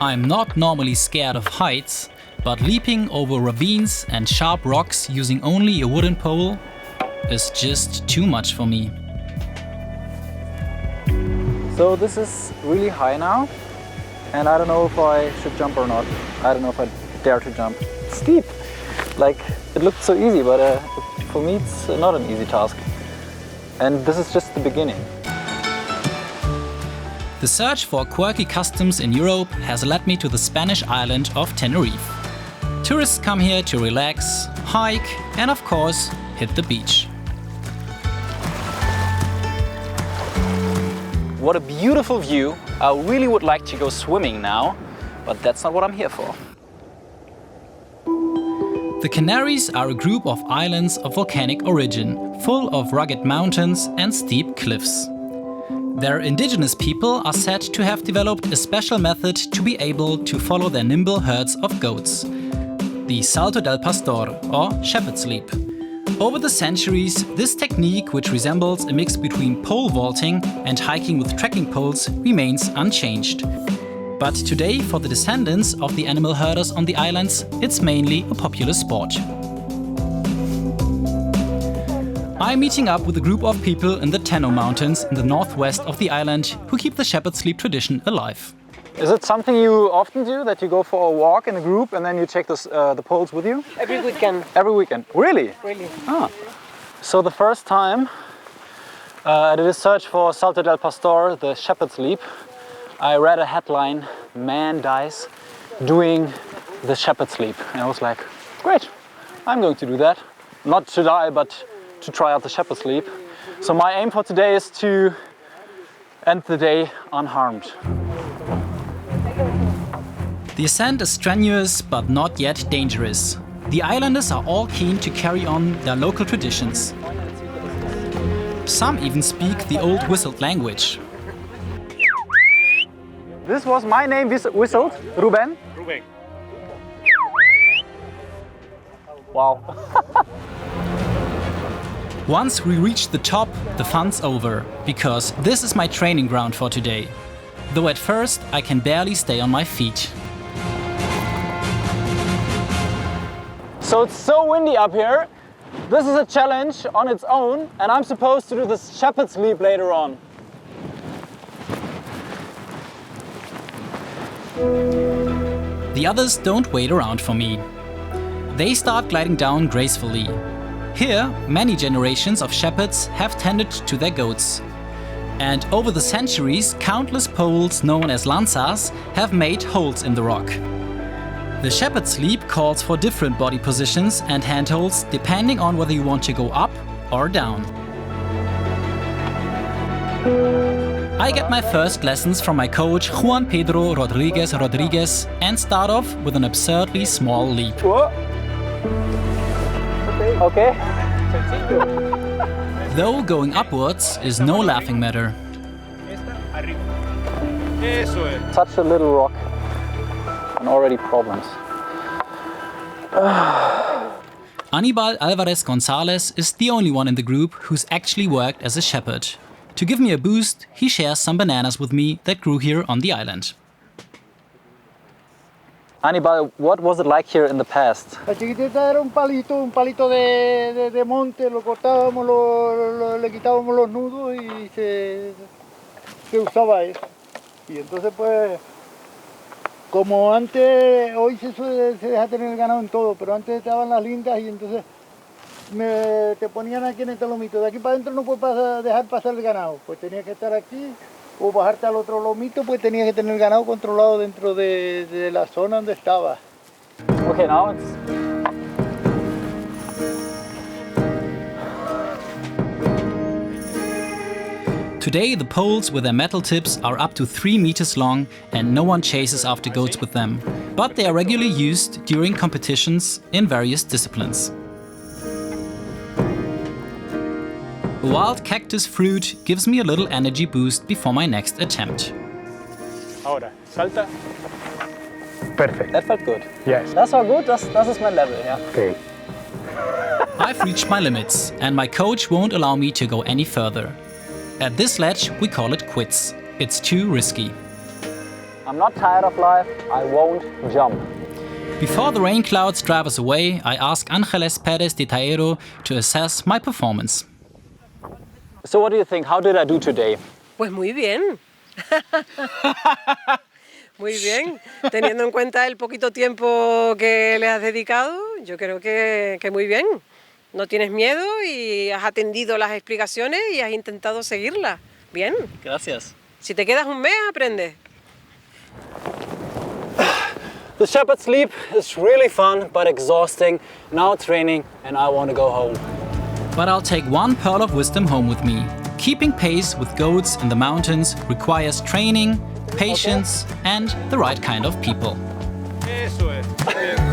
I'm not normally scared of heights, but leaping over ravines and sharp rocks using only a wooden pole is just too much for me. So this is really high now, and I don't know if I should jump or not. I don't know if I dare to jump. It's steep. Like, it looked so easy, but for me it's not an easy task. And this is just the beginning. The search for quirky customs in Europe has led me to the Spanish island of Tenerife. Tourists come here to relax, hike and of course hit the beach. What a beautiful view. I really would like to go swimming now, but that's not what I'm here for. The Canaries are a group of islands of volcanic origin, full of rugged mountains and steep cliffs. Their indigenous people are said to have developed a special method to be able to follow their nimble herds of goats, the Salto del Pastor, or shepherd's leap. Over the centuries, this technique, which resembles a mix between pole vaulting and hiking with trekking poles, remains unchanged. But today, for the descendants of the animal herders on the islands, it's mainly a popular sport. I'm meeting up with a group of people in the Tenno Mountains in the northwest of the island who keep the shepherd's leap tradition alive. Is it something you often do, that you go for a walk in a group and then you take the poles with you? Every weekend. Every weekend? Really? Really. Ah. So the first time I did a search for Salto del Pastor, the shepherd's leap, I read a headline, "Man dies doing the shepherd's leap." And I was like, great, I'm going to do that. Not to die, but to try out the shepherd's leap. So my aim for today is to end the day unharmed. The ascent is strenuous but not yet dangerous. The islanders are all keen to carry on their local traditions. Some even speak the old whistled language. This was my name whistled, Ruben. Ruben. Wow. Once we reach the top, the fun's over, because this is my training ground for today. Though at first I can barely stay on my feet. So it's so windy up here. This is a challenge on its own, and I'm supposed to do this shepherd's leap later on. The others don't wait around for me. They start gliding down gracefully. Here, many generations of shepherds have tended to their goats. And over the centuries, countless poles known as lanzas have made holes in the rock. The shepherd's leap calls for different body positions and handholds depending on whether you want to go up or down. I get my first lessons from my coach Juan Pedro Rodriguez and start off with an absurdly small leap. Whoa. Okay. Though going upwards is no laughing matter. Such a little rock and already problems. Anibal Alvarez Gonzalez is the only one in the group who's actually worked as a shepherd. To give me a boost, he shares some bananas with me that grew here on the island. Anibal, what was it like here in the past? La chiquitita era un palito de monte, lo cortábamos, le quitábamos los nudos y se usaba eso. Y entonces pues, como antes, hoy se deja tener el ganado en todo, pero antes estaban las lindas y entonces te ponían aquí en este lomito. De aquí para adentro no puedes dejar pasar el ganado, pues tenía que estar aquí o bajarte al otro lomito, pues tenía que tener el ganado controlado dentro de la zona donde estaba. Okay, now it's... Today the poles with their metal tips are up to 3 meters long and no one chases after goats with them, but they are regularly used during competitions in various disciplines. A wild cactus fruit gives me a little energy boost before my next attempt. Ahora, salta. Perfect. That felt good. Yes. Das war gut, das ist mein Level, ja. Okay. I've reached my limits and my coach won't allow me to go any further. At this ledge we call it quits. It's too risky. I'm not tired of life, I won't jump. Before the rain clouds drive us away, I ask Ángeles Pérez de Taero to assess my performance. So what do you think? How did I do today? Pues muy bien. Muy bien. Teniendo en cuenta el poquito tiempo que le has dedicado, yo creo que muy bien. No tienes miedo y has atendido las explicaciones y has intentado seguirlas. Bien. Gracias. Si te quedas un mes, aprendes. The shepherd's leap is really fun but exhausting. Now training and I want to go home. But I'll take one pearl of wisdom home with me. Keeping pace with goats in the mountains requires training, patience, and the right kind of people. Eso es. Bien.